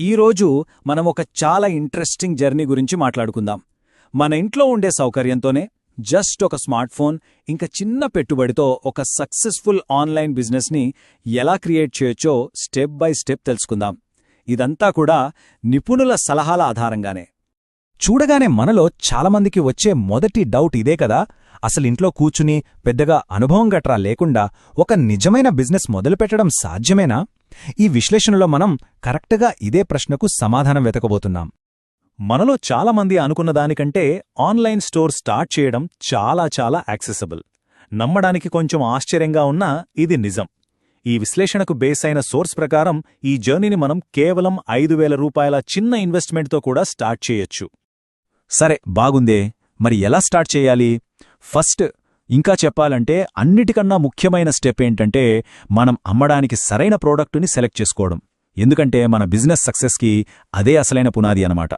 ఈరోజు మనం ఒక చాలా ఇంట్రెస్టింగ్ జర్నీ గురించి మాట్లాడుకుందాం. మన ఇంట్లో ఉండే సౌకర్యంతోనే జస్ట్ ఒక స్మార్ట్ ఫోన్ ఇంకా చిన్న పెట్టుబడితో ఒక సక్సెస్ఫుల్ ఆన్లైన్ బిజినెస్ని ఎలా క్రియేట్ చేయొచ్చో స్టెప్ బై స్టెప్ తెలుసుకుందాం. ఇదంతా కూడా నిపుణుల సలహాల ఆధారంగానే. చూడగానే మనలో చాలామందికి వచ్చే మొదటి డౌట్ ఇదే కదా, అసలింట్లో కూర్చుని పెద్దగా అనుభవం గట్రా లేకుండా ఒక నిజమైన బిజినెస్ మొదలుపెట్టడం సాధ్యమేనా? ఈ విశ్లేషణలో మనం కరెక్ట్గా ఇదే ప్రశ్నకు సమాధానం వెతకబోతున్నాం. మనలో చాలామంది అనుకున్న దానికంటే ఆన్లైన్ స్టోర్ స్టార్ట్ చేయడం చాలా యాక్సెసిబుల్. నమ్మడానికి కొంచెం ఆశ్చర్యంగా ఉన్నా ఇది నిజం. ఈ విశ్లేషణకు బేస్ అయిన సోర్స్ ప్రకారం ఈ జర్నీని మనం కేవలం 5,000 రూపాయల చిన్న ఇన్వెస్ట్మెంట్తో కూడా స్టార్ట్ చేయొచ్చు. సరే, బాగుందే. మరి ఎలా స్టార్ట్ చేయాలి? ఫస్ట్, ఇంకా చెప్పాలంటే అన్నిటికన్నా ముఖ్యమైన స్టెప్ ఏంటంటే మనం అమ్మడానికి సరైన ప్రోడక్టుని సెలెక్ట్ చేసుకోవడం. ఎందుకంటే మన బిజినెస్ సక్సెస్కి అదే అసలైన పునాది అన్నమాట.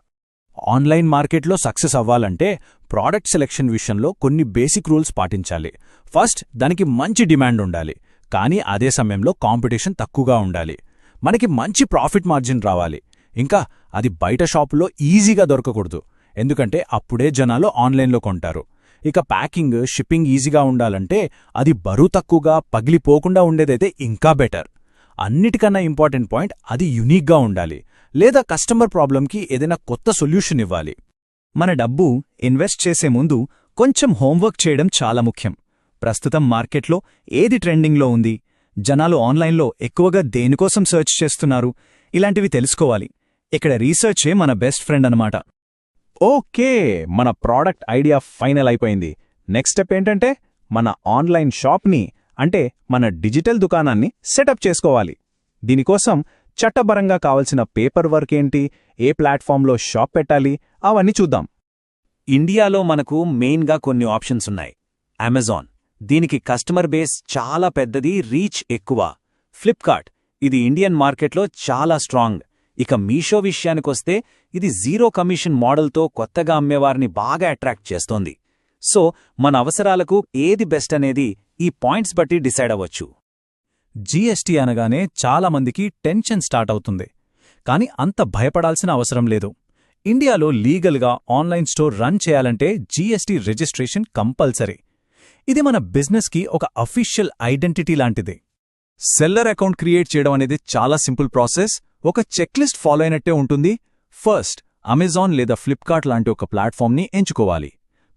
ఆన్లైన్ మార్కెట్లో సక్సెస్ అవ్వాలంటే ప్రోడక్ట్ సెలెక్షన్ విషయంలో కొన్ని బేసిక్ రూల్స్ పాటించాలి. ఫస్ట్, దానికి మంచి డిమాండ్ ఉండాలి, కానీ అదే సమయంలో కాంపిటీషన్ తక్కువగా ఉండాలి. మనకి మంచి ప్రాఫిట్ మార్జిన్ రావాలి. ఇంకా అది బయట షాపులో ఈజీగా దొరకకూడదు, ఎందుకంటే అప్పుడే జనాలు ఆన్లైన్లో కొంటారు. ఇక ప్యాకింగ్, షిప్పింగ్ ఈజీగా ఉండాలంటే అది బరువు తక్కువగా పగిలిపోకుండా ఉండేదైతే ఇంకా బెటర్. అన్నిటికన్నా ఇంపార్టెంట్ పాయింట్, అది యునీక్గా ఉండాలి, లేదా కస్టమర్ ప్రాబ్లంకి ఏదైనా కొత్త సొల్యూషన్ ఇవ్వాలి. మన డబ్బు ఇన్వెస్ట్ చేసే ముందు కొంచెం హోంవర్క్ చేయడం చాలా ముఖ్యం. ప్రస్తుతం మార్కెట్లో ఏది ట్రెండింగ్లో ఉంది, జనాలు ఆన్లైన్లో ఎక్కువగా దేనికోసం సెర్చ్ చేస్తున్నారు, ఇలాంటివి తెలుసుకోవాలి. ఇక్కడ రీసెర్చే మన బెస్ట్ ఫ్రెండ్ అన్నమాట. ఓకే, మన ప్రోడక్ట్ ఐడియా ఫైనల్ అయిపోయింది. నెక్స్ట్ స్టెప్ ఏంటంటే మన ఆన్లైన్ షాప్ని, అంటే మన డిజిటల్ దుకాణాన్ని సెటప్ చేసుకోవాలి. దీనికోసం చట్టపరంగా కావలసిన పేపర్ వర్క్ ఏంటి, ఏ ప్లాట్ఫామ్లో షాప్ పెట్టాలి, అవన్నీ చూద్దాం. ఇండియాలో మనకు మెయిన్గా కొన్ని ఆప్షన్స్ ఉన్నాయి. అమెజాన్, దీనికి కస్టమర్ బేస్ చాలా పెద్దది, రీచ్ ఎక్కువ. ఫ్లిప్కార్ట్, ఇది ఇండియన్ మార్కెట్లో చాలా స్ట్రాంగ్. ఇక మీషో విషయానికొస్తే ఇది జీరో కమిషన్ మోడల్తో కొత్తగా అమ్మేవారిని బాగా అట్రాక్ట్ చేస్తోంది. సో మన అవసరాలకు ఏది బెస్ట్ అనేది ఈ పాయింట్స్ బట్టి డిసైడ్ అవ్వచ్చు. జీఎస్టీ అనగానే చాలామందికి టెన్షన్ స్టార్ట్ అవుతుంది, కానీ అంత భయపడాల్సిన అవసరం లేదు. ఇండియాలో లీగల్గా ఆన్లైన్ స్టోర్ రన్ చేయాలంటే జీఎస్టీ రిజిస్ట్రేషన్ కంపల్సరీ. ఇది మన బిజినెస్కి ఒక అఫీషియల్ ఐడెంటిటీ లాంటిది. సెల్లర్ అకౌంట్ క్రియేట్ చేయడం అనేది చాలా సింపుల్ ప్రాసెస్. ఒక చెక్లిస్ట్ ఫాలో అయినట్టే ఉంటుంది. ఫస్ట్, అమెజాన్ లేదా ఫ్లిప్కార్ట్ లాంటి ఒక ప్లాట్ఫామ్ని ఎంచుకోవాలి.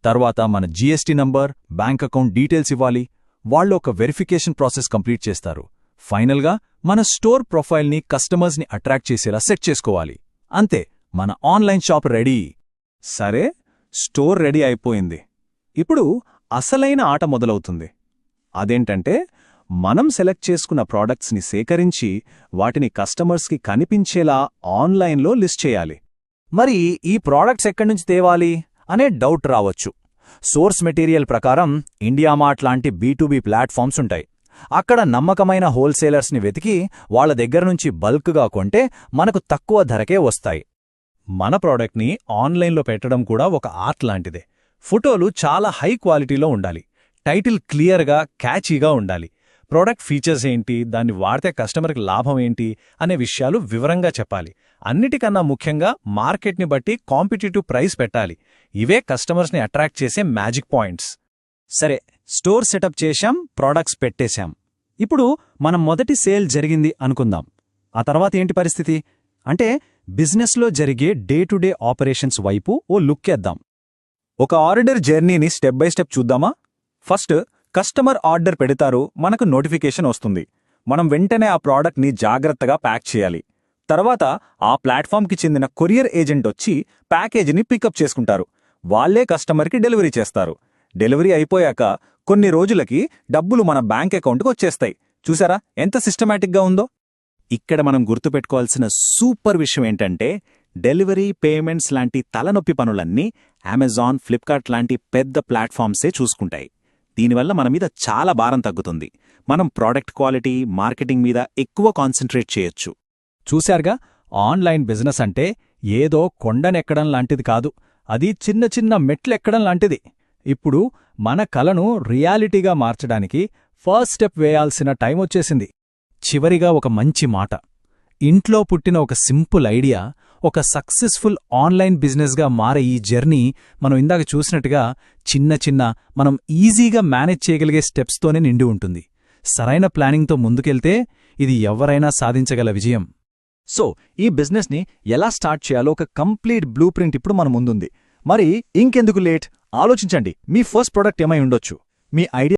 తర్వాత మన GST number, bank account details ఇవ్వాలి. వాళ్ళు ఒక వెరిఫికేషన్ ప్రాసెస్ కంప్లీట్ చేస్తారు. ఫైనల్గా మన స్టోర్ ప్రొఫైల్ని కస్టమర్స్ని అట్రాక్ట్ చేసేలా సెట్ చేసుకోవాలి. అంతే, మన ఆన్లైన్ షాప్ రెడీ. సరే, స్టోర్ రెడీ అయిపోయింది. ఇప్పుడు అసలైన ఆట మొదలవుతుంది. అదేంటంటే మనం సెలెక్ట్ చేసుకున్న ప్రోడక్ట్స్ని సేకరించి వాటిని కస్టమర్స్కి కనిపించేలా ఆన్లైన్లో లిస్ట్ చేయాలి. మరి ఈ ప్రోడక్ట్స్ ఎక్కడ్నుంచి తేవాలి అనే డౌట్ రావచ్చు. సోర్స్ మెటీరియల్ ప్రకారం ఇండియామార్ట్ లాంటి B2B ప్లాట్ఫామ్స్ ఉంటాయి. అక్కడ నమ్మకమైన హోల్సేలర్స్ని వెతికి వాళ్ల దగ్గర్నుంచి బల్క్గా కొంటే మనకు తక్కువ ధరకే వస్తాయి. మన ప్రోడక్ట్ని ఆన్లైన్లో పెట్టడం కూడా ఒక ఆర్ట్ లాంటిదే. ఫోటోలు చాలా హై క్వాలిటీలో ఉండాలి, టైటిల్ క్లియర్గా, క్యాచీగా ఉండాలి. ప్రోడక్ట్ ఫీచర్స్ ఏంటి, దాన్ని వాడితే కస్టమర్కి లాభం ఏంటి అనే విషయాలు వివరంగా చెప్పాలి. అన్నిటికన్నా ముఖ్యంగా మార్కెట్ని బట్టి కాంపిటీటివ్ ప్రైస్ పెట్టాలి. ఇవే కస్టమర్స్ని అట్రాక్ట్ చేసే మ్యాజిక్ పాయింట్స్. సరే, స్టోర్ సెటప్ చేశాం, ప్రోడక్ట్స్ పెట్టేశాం. ఇప్పుడు మనం మొదటి సేల్ జరిగింది అనుకుందాం. ఆ తర్వాత ఏంటి పరిస్థితి అంటే బిజినెస్లో జరిగే డే టు డే ఆపరేషన్స్ వైపు ఓ లుక్కేద్దాం. ఒక ఆర్డర్ జర్నీని స్టెప్ బై స్టెప్ చూద్దామా? ఫస్ట్, కస్టమర్ ఆర్డర్ పెడతారు, మనకు నోటిఫికేషన్ వస్తుంది. మనం వెంటనే ఆ ప్రోడక్ట్ని జాగ్రత్తగా ప్యాక్ చేయాలి. తర్వాత ఆ ప్లాట్ఫామ్కి చెందిన కొరియర్ ఏజెంట్ వచ్చి ప్యాకేజీని పికప్ చేసుకుంటారు. వాళ్లే కస్టమర్కి డెలివరీ చేస్తారు. డెలివరీ అయిపోయాక కొన్ని రోజులకి డబ్బులు మన బ్యాంక్ అకౌంట్కి వచ్చేస్తాయి. చూసారా ఎంత సిస్టమాటిక్గా ఉందో? ఇక్కడ మనం గుర్తుపెట్టుకోవాల్సిన సూపర్ విషయం ఏంటంటే డెలివరీ, పేమెంట్స్ లాంటి తలనొప్పి పనులన్నీ అమెజాన్, ఫ్లిప్కార్ట్ లాంటి పెద్ద ప్లాట్ఫామ్సే చూసుకుంటాయి. దీనివల్ల మన మీద చాలా భారం తగ్గుతుంది. మనం ప్రోడక్ట్ క్వాలిటీ, మార్కెటింగ్ మీద ఎక్కువ కాన్సంట్రేట్ చేయొచ్చు. చూశారుగా, ఆన్లైన్ బిజినెస్ అంటే ఏదో కొండనెక్కడం లాంటిది కాదు, అది చిన్న చిన్న మెట్లెక్కడం లాంటిది. ఇప్పుడు మన కలను రియాలిటీగా మార్చడానికి ఫస్ట్ స్టెప్ వేయాల్సిన టైం వచ్చేసింది. చివరిగా ఒక మంచి మాట, ఇంట్లో పుట్టిన ఒక సింపుల్ ఐడియా ఒక సక్సెస్ఫుల్ ఆన్లైన్ బిజినెస్గా మారే ఈ జర్నీ మనం ఇందాక చూసినట్టుగా చిన్న చిన్న మనం ఈజీగా మేనేజ్ చేయగలిగే స్టెప్స్తోనే నిండి ఉంటుంది. సరైన ప్లానింగ్తో ముందుకెళ్తే ఇది ఎవరైనా సాధించగల విజయం. సో ఈ బిజినెస్ని ఎలా స్టార్ట్ చేయాలో ఒక కంప్లీట్ బ్లూ ప్రింట్ ఇప్పుడు మన ముందుంది. మరి ఇంకెందుకు లేట్, ఆలోచించండి. మీ ఫస్ట్ ప్రోడక్ట్ ఏమై ఉండొచ్చు, మీ ఐడియా